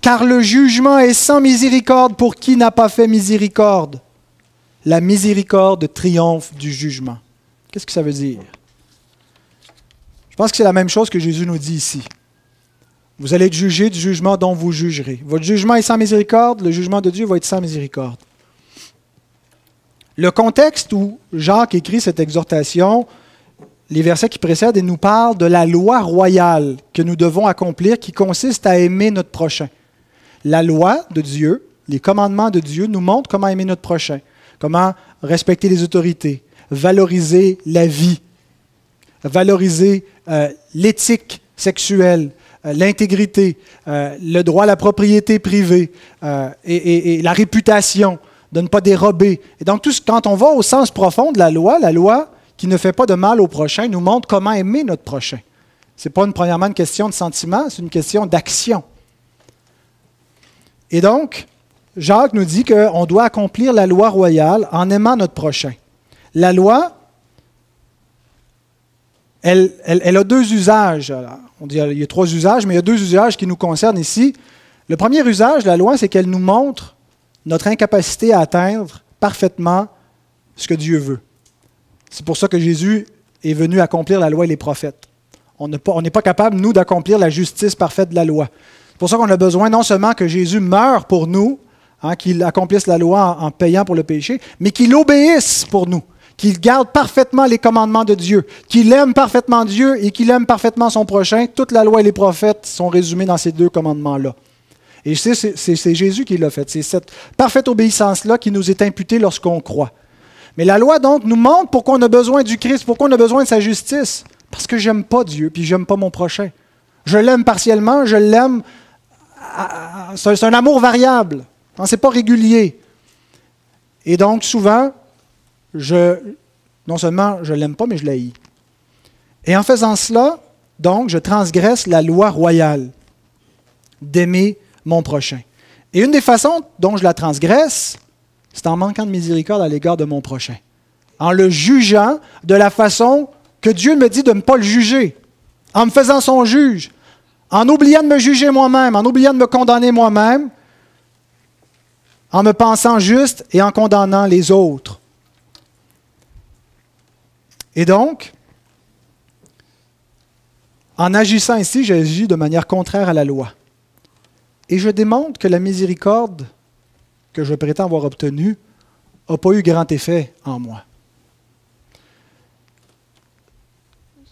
car le jugement est sans miséricorde pour qui n'a pas fait miséricorde. La miséricorde triomphe du jugement. » Qu'est-ce que ça veut dire? Je pense que c'est la même chose que Jésus nous dit ici. Vous allez être jugés du jugement dont vous jugerez. Votre jugement est sans miséricorde, le jugement de Dieu va être sans miséricorde. Le contexte où Jacques écrit cette exhortation, les versets qui précèdent, il nous parle de la loi royale que nous devons accomplir qui consiste à aimer notre prochain. La loi de Dieu, les commandements de Dieu nous montrent comment aimer notre prochain, comment respecter les autorités, valoriser la vie, valoriser l'éthique sexuelle, l'intégrité, le droit à la propriété privée et la réputation, de ne pas dérober. Et donc, quand on va au sens profond de la loi qui ne fait pas de mal au prochain, nous montre comment aimer notre prochain. Ce n'est pas premièrement une question de sentiment, c'est une question d'action. Et donc, Jacques nous dit qu'on doit accomplir la loi royale en aimant notre prochain. La loi, elle a deux usages. Alors, on dit qu'il y a trois usages, mais il y a deux usages qui nous concernent ici. Le premier usage de la loi, c'est qu'elle nous montre notre incapacité à atteindre parfaitement ce que Dieu veut. C'est pour ça que Jésus est venu accomplir la loi et les prophètes. On n'est pas capable, nous, d'accomplir la justice parfaite de la loi. C'est pour ça qu'on a besoin non seulement que Jésus meure pour nous, qu'il accomplisse la loi en payant pour le péché, mais qu'il obéisse pour nous, qu'il garde parfaitement les commandements de Dieu, qu'il aime parfaitement Dieu et qu'il aime parfaitement son prochain. Toute la loi et les prophètes sont résumés dans ces deux commandements-là. Et c'est Jésus qui l'a fait. C'est cette parfaite obéissance-là qui nous est imputée lorsqu'on croit. Mais la loi, donc, nous montre pourquoi on a besoin du Christ, pourquoi on a besoin de sa justice. Parce que j'aime pas Dieu, puis j'aime pas mon prochain. Je l'aime partiellement, je l'aime... C'est un amour variable. C'est pas régulier. Et donc, souvent, non seulement je l'aime pas, mais je l'haïs. Et en faisant cela, donc, je transgresse la loi royale d'aimer mon prochain. Et une des façons dont je la transgresse, c'est en manquant de miséricorde à l'égard de mon prochain. En le jugeant de la façon que Dieu me dit de ne pas le juger. En me faisant son juge. En oubliant de me juger moi-même, en oubliant de me condamner moi-même, en me pensant juste et en condamnant les autres. Et donc, en agissant ici, j'agis de manière contraire à la loi. Et je démontre que la miséricorde que je prétends avoir obtenue n'a pas eu grand effet en moi.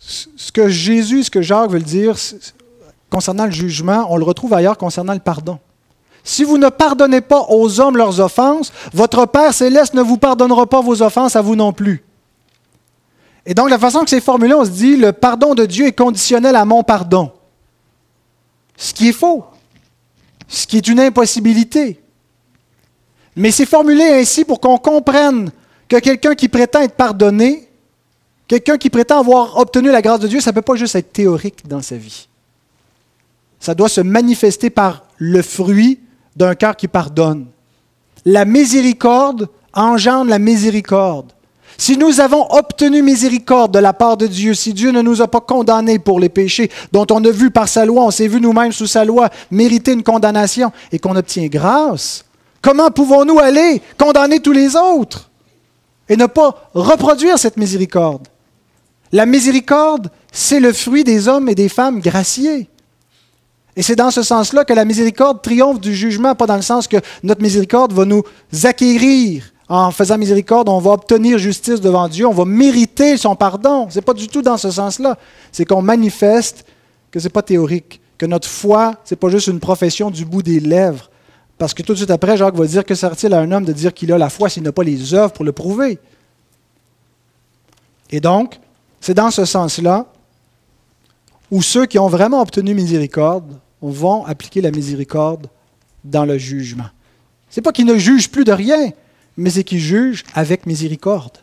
Ce que Jésus, ce que Jacques veut dire concernant le jugement, on le retrouve ailleurs concernant le pardon. Si vous ne pardonnez pas aux hommes leurs offenses, votre Père céleste ne vous pardonnera pas vos offenses à vous non plus. Et donc, la façon que c'est formulé, on se dit, le pardon de Dieu est conditionnel à mon pardon. Ce qui est faux. Ce qui est une impossibilité. Mais c'est formulé ainsi pour qu'on comprenne que quelqu'un qui prétend être pardonné, quelqu'un qui prétend avoir obtenu la grâce de Dieu, ça ne peut pas juste être théorique dans sa vie. Ça doit se manifester par le fruit d'un cœur qui pardonne. La miséricorde engendre la miséricorde. Si nous avons obtenu miséricorde de la part de Dieu, si Dieu ne nous a pas condamnés pour les péchés dont on a vu par sa loi, on s'est vu nous-mêmes sous sa loi mériter une condamnation et qu'on obtient grâce, comment pouvons-nous aller condamner tous les autres et ne pas reproduire cette miséricorde? La miséricorde, c'est le fruit des hommes et des femmes graciés. Et c'est dans ce sens-là que la miséricorde triomphe du jugement, pas dans le sens que notre miséricorde va nous acquérir. En faisant miséricorde, on va obtenir justice devant Dieu, on va mériter son pardon. Ce n'est pas du tout dans ce sens-là. C'est qu'on manifeste que ce n'est pas théorique, que notre foi, ce n'est pas juste une profession du bout des lèvres. Parce que tout de suite après, Jacques va dire que sert-il à un homme de dire qu'il a la foi s'il n'a pas les œuvres pour le prouver. Et donc, c'est dans ce sens-là où ceux qui ont vraiment obtenu miséricorde vont appliquer la miséricorde dans le jugement. Ce n'est pas qu'ils ne jugent plus de rien, mais c'est qu'ils jugent avec miséricorde.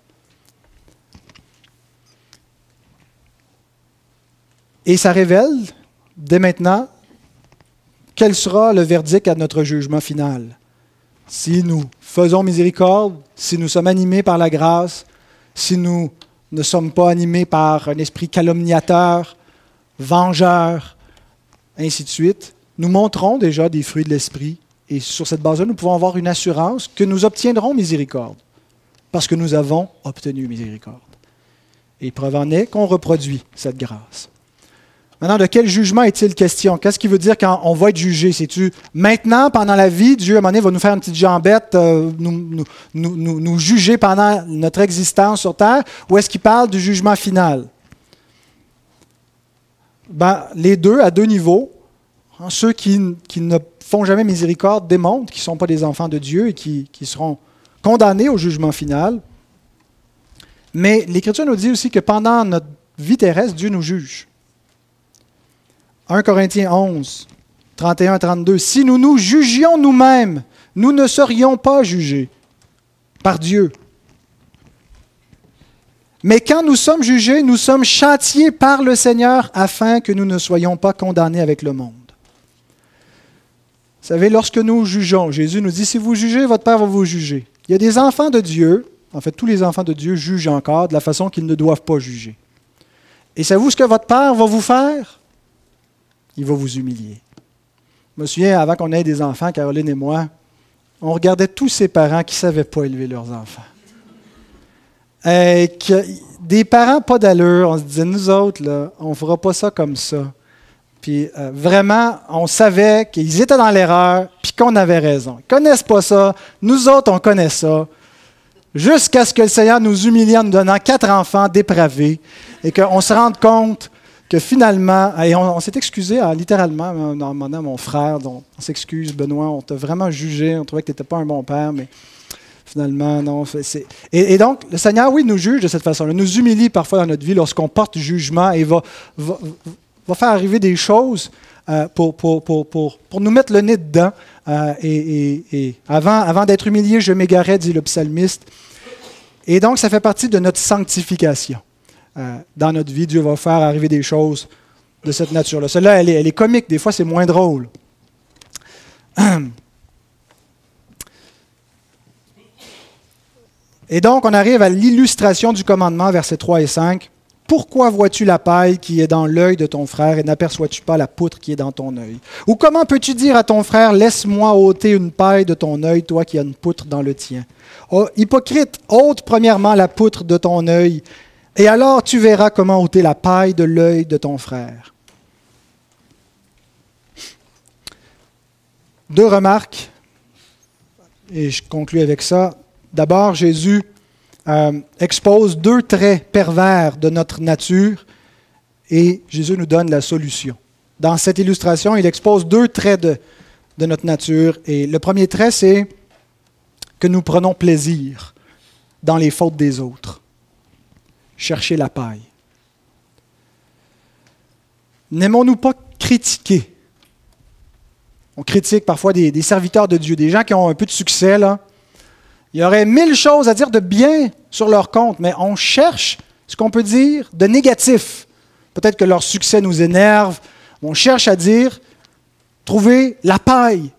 Et ça révèle, dès maintenant, quel sera le verdict à notre jugement final. Si nous faisons miséricorde, si nous sommes animés par la grâce, si nous ne sommes pas animés par un esprit calomniateur, vengeur, ainsi de suite, nous montrons déjà des fruits de l'esprit. Et sur cette base-là, nous pouvons avoir une assurance que nous obtiendrons miséricorde, parce que nous avons obtenu miséricorde. Et preuve en est qu'on reproduit cette grâce. Maintenant, de quel jugement est-il question? Qu'est-ce qui veut dire quand on va être jugé? C'est-tu maintenant, pendant la vie, Dieu, à un moment donné, va nous faire une petite jambette, nous juger pendant notre existence sur terre, ou est-ce qu'il parle du jugement final? Les deux, à deux niveaux. Ceux qui ne font jamais miséricorde démontrent qu'ils ne sont pas des enfants de Dieu et qui seront condamnés au jugement final. Mais l'Écriture nous dit aussi que pendant notre vie terrestre, Dieu nous juge. 1 Corinthiens 11, 31-32. Si nous nous jugions nous-mêmes, nous ne serions pas jugés par Dieu. Mais quand nous sommes jugés, nous sommes châtiés par le Seigneur afin que nous ne soyons pas condamnés avec le monde. Vous savez, lorsque nous jugeons, Jésus nous dit, si vous jugez, votre Père va vous juger. Il y a des enfants de Dieu, en fait tous les enfants de Dieu jugent encore de la façon qu'ils ne doivent pas juger. Et savez-vous ce que votre Père va vous faire? Il va vous humilier. Je me souviens, avant qu'on ait des enfants, Caroline et moi, on regardait tous ces parents qui ne savaient pas élever leurs enfants. Des parents pas d'allure, on se disait, nous autres, là, on ne fera pas ça comme ça. Puis vraiment, on savait qu'ils étaient dans l'erreur, puis qu'on avait raison. Ils ne connaissent pas ça. Nous autres, on connaît ça. Jusqu'à ce que le Seigneur nous humilie en nous donnant 4 enfants dépravés et qu'on se rende compte que finalement, et on s'est excusé littéralement, en demandant à mon frère, on s'excuse, Benoît, on t'a vraiment jugé, on trouvait que tu n'étais pas un bon père, mais finalement, non. Et donc, le Seigneur, oui, nous juge de cette façon-là, nous humilie parfois dans notre vie lorsqu'on porte jugement et va faire arriver des choses pour nous mettre le nez dedans. Et avant d'être humilié, je m'égarais, dit le psalmiste. Et donc, ça fait partie de notre sanctification. Dans notre vie, Dieu va faire arriver des choses de cette nature-là. Celle-là, elle est comique, des fois c'est moins drôle. Et donc, on arrive à l'illustration du commandement, versets 3 et 5. « Pourquoi vois-tu la paille qui est dans l'œil de ton frère et n'aperçois-tu pas la poutre qui est dans ton œil? Ou comment peux-tu dire à ton frère, laisse-moi ôter une paille de ton œil, toi qui as une poutre dans le tien? Oh, hypocrite, ôte premièrement la poutre de ton œil, et alors tu verras comment ôter la paille de l'œil de ton frère. » 2 remarques, et je conclus avec ça. D'abord, Jésus expose 2 traits pervers de notre nature et Jésus nous donne la solution. Dans cette illustration, il expose 2 traits de notre nature. Et le premier trait, c'est que nous prenons plaisir dans les fautes des autres. Chercher la paille. N'aimons-nous pas critiquer? On critique parfois des serviteurs de Dieu, des gens qui ont un peu de succès, là. Il y aurait 1000 choses à dire de bien sur leur compte, mais on cherche ce qu'on peut dire de négatif. Peut-être que leur succès nous énerve. On cherche à dire, trouver la paille.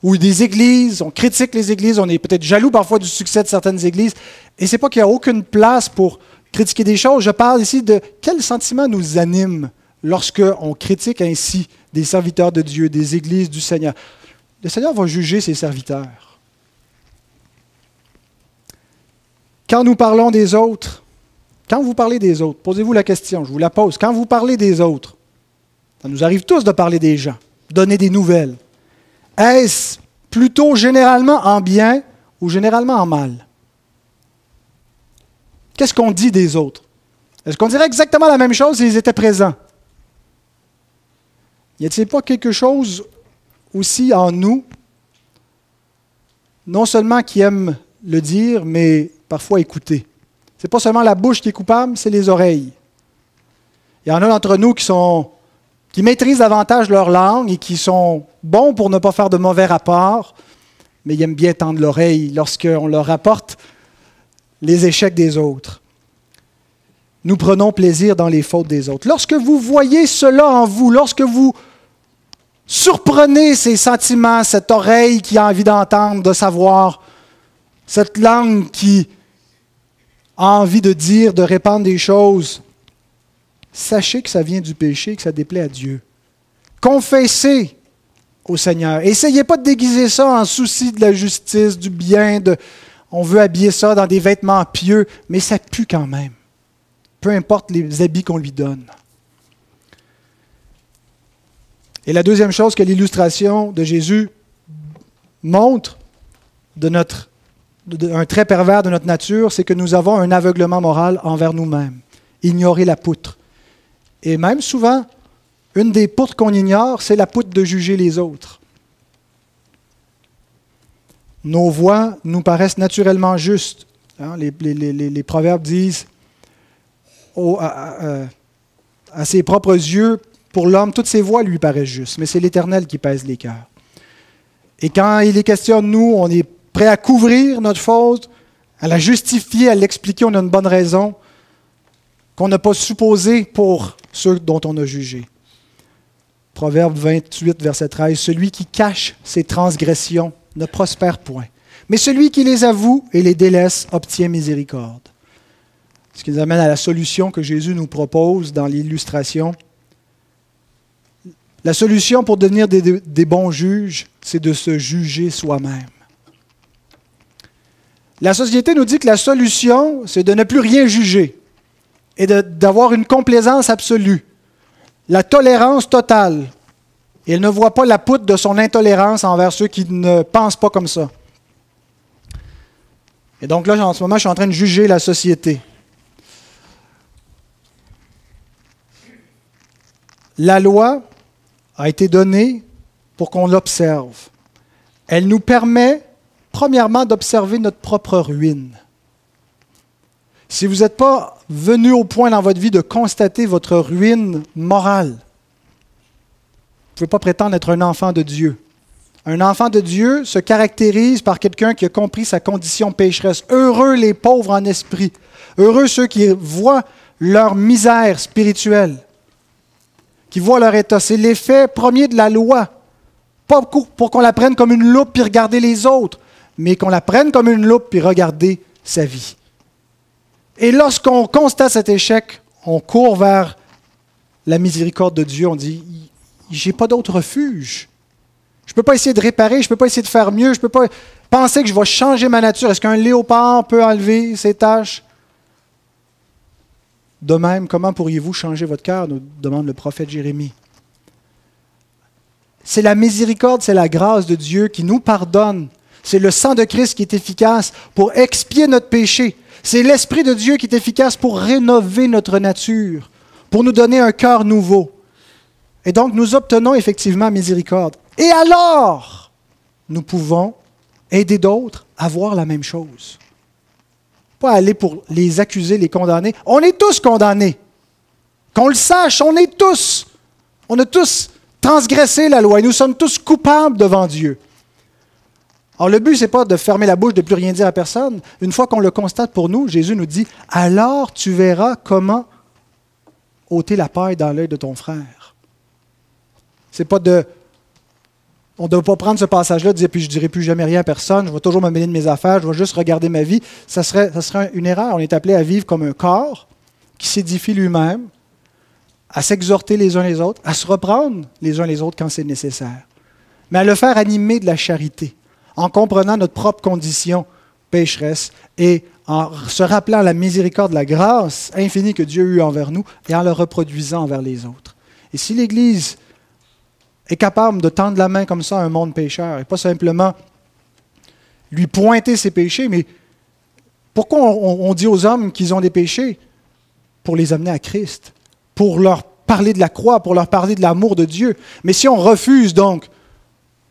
Ou des églises, on critique les églises, on est peut-être jaloux parfois du succès de certaines églises. Et ce n'est pas qu'il n'y a aucune place pour critiquer des choses. Je parle ici de quel sentiment nous anime lorsqu'on critique ainsi des serviteurs de Dieu, des églises du Seigneur. Le Seigneur va juger ses serviteurs. Quand nous parlons des autres, quand vous parlez des autres, posez-vous la question, je vous la pose. Quand vous parlez des autres, ça nous arrive tous de parler des gens, donner des nouvelles. Est-ce plutôt généralement en bien ou généralement en mal? Qu'est-ce qu'on dit des autres? Est-ce qu'on dirait exactement la même chose s'ils étaient présents? Y a-t-il pas quelque chose aussi en nous, non seulement qui aime le dire, mais parfois écouter? Ce n'est pas seulement la bouche qui est coupable, c'est les oreilles. Il y en a d'entre nous qui maîtrisent davantage leur langue et qui sont bons pour ne pas faire de mauvais rapports, mais ils aiment bien tendre l'oreille lorsqu'on leur rapporte les échecs des autres. Nous prenons plaisir dans les fautes des autres. Lorsque vous voyez cela en vous, lorsque vous Surprenez ces sentiments, cette oreille qui a envie d'entendre, de savoir, cette langue qui a envie de dire, de répandre des choses. Sachez que ça vient du péché, que ça déplaît à Dieu. Confessez au Seigneur. Essayez pas de déguiser ça en souci de la justice, du bien, on veut habiller ça dans des vêtements pieux, mais ça pue quand même. Peu importe les habits qu'on lui donne. Et la deuxième chose que l'illustration de Jésus montre un trait pervers de notre nature, c'est que nous avons un aveuglement moral envers nous-mêmes. Ignorer la poutre. Et même souvent, une des poutres qu'on ignore, c'est la poutre de juger les autres. Nos voies nous paraissent naturellement justes. Les proverbes disent à ses propres yeux, pour l'homme, toutes ses voies lui paraissent justes, mais c'est l'Éternel qui pèse les cœurs. Et quand il est question de nous, on est prêt à couvrir notre faute, à la justifier, à l'expliquer, on a une bonne raison qu'on n'a pas supposée pour ceux dont on a jugé. Proverbe 28, verset 13, « Celui qui cache ses transgressions ne prospère point, mais celui qui les avoue et les délaisse obtient miséricorde. » Ce qui nous amène à la solution que Jésus nous propose dans l'illustration. La solution pour devenir des bons juges, c'est de se juger soi-même. La société nous dit que la solution, c'est de ne plus rien juger et d'avoir une complaisance absolue, la tolérance totale. Et elle ne voit pas la poutre de son intolérance envers ceux qui ne pensent pas comme ça. Et donc là, en ce moment, je suis en train de juger la société. La loi a été donnée pour qu'on l'observe. Elle nous permet, premièrement, d'observer notre propre ruine. Si vous n'êtes pas venu au point dans votre vie de constater votre ruine morale, vous ne pouvez pas prétendre être un enfant de Dieu. Un enfant de Dieu se caractérise par quelqu'un qui a compris sa condition pécheresse. Heureux les pauvres en esprit. Heureux ceux qui voient leur misère spirituelle, qui voient leur état. C'est l'effet premier de la loi. Pas pour qu'on la prenne comme une loupe puis regarder les autres, mais qu'on la prenne comme une loupe puis regarder sa vie. Et lorsqu'on constate cet échec, on court vers la miséricorde de Dieu. On dit, j'ai pas d'autre refuge. Je ne peux pas essayer de réparer, je ne peux pas essayer de faire mieux, je ne peux pas penser que je vais changer ma nature. Est-ce qu'un léopard peut enlever ses taches? De même, comment pourriez-vous changer votre cœur, nous demande le prophète Jérémie. C'est la miséricorde, c'est la grâce de Dieu qui nous pardonne. C'est le sang de Christ qui est efficace pour expier notre péché. C'est l'Esprit de Dieu qui est efficace pour rénover notre nature, pour nous donner un cœur nouveau. Et donc, nous obtenons effectivement miséricorde. Et alors, nous pouvons aider d'autres à voir la même chose. Pas aller pour les accuser, les condamner. On est tous condamnés. Qu'on le sache, on a tous transgressé la loi et nous sommes tous coupables devant Dieu. Alors, le but, ce n'est pas de fermer la bouche, de ne plus rien dire à personne. Une fois qu'on le constate pour nous, Jésus nous dit, « Alors tu verras comment ôter la paille dans l'œil de ton frère. » C'est pas de... On ne doit pas prendre ce passage-là et dire « Puis je ne dirai plus jamais rien à personne, je vais toujours me mêler de mes affaires, je vais juste regarder ma vie. » Ça serait une erreur. On est appelé à vivre comme un corps qui s'édifie lui-même, à s'exhorter les uns les autres, à se reprendre les uns les autres quand c'est nécessaire, mais à le faire animer de la charité, en comprenant notre propre condition pécheresse et en se rappelant la miséricorde, la grâce infinie que Dieu a eue envers nous et en le reproduisant envers les autres. Et si l'Église est capable de tendre la main comme ça à un monde pécheur et pas simplement lui pointer ses péchés, mais pourquoi on dit aux hommes qu'ils ont des péchés? Pour les amener à Christ, pour leur parler de la croix, pour leur parler de l'amour de Dieu. Mais si on refuse donc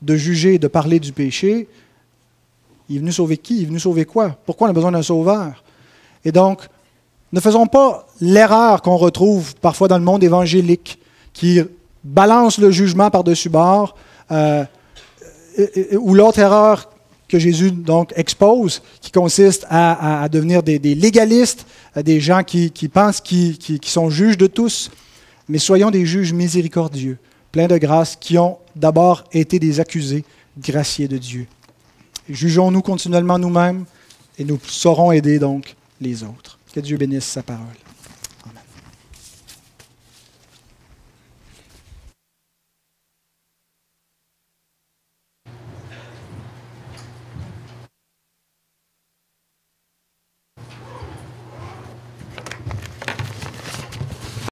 de juger, de parler du péché, il est venu sauver qui? Il est venu sauver quoi? Pourquoi on a besoin d'un sauveur? Et donc, ne faisons pas l'erreur qu'on retrouve parfois dans le monde évangélique, qui balance le jugement par-dessus bord, ou l'autre erreur que Jésus donc expose, qui consiste à devenir des légalistes, des gens qui pensent qu'ils sont juges de tous, mais soyons des juges miséricordieux, pleins de grâce, qui ont d'abord été des accusés graciés de Dieu. Jugeons-nous continuellement nous-mêmes et nous saurons aider donc les autres. Que Dieu bénisse sa parole.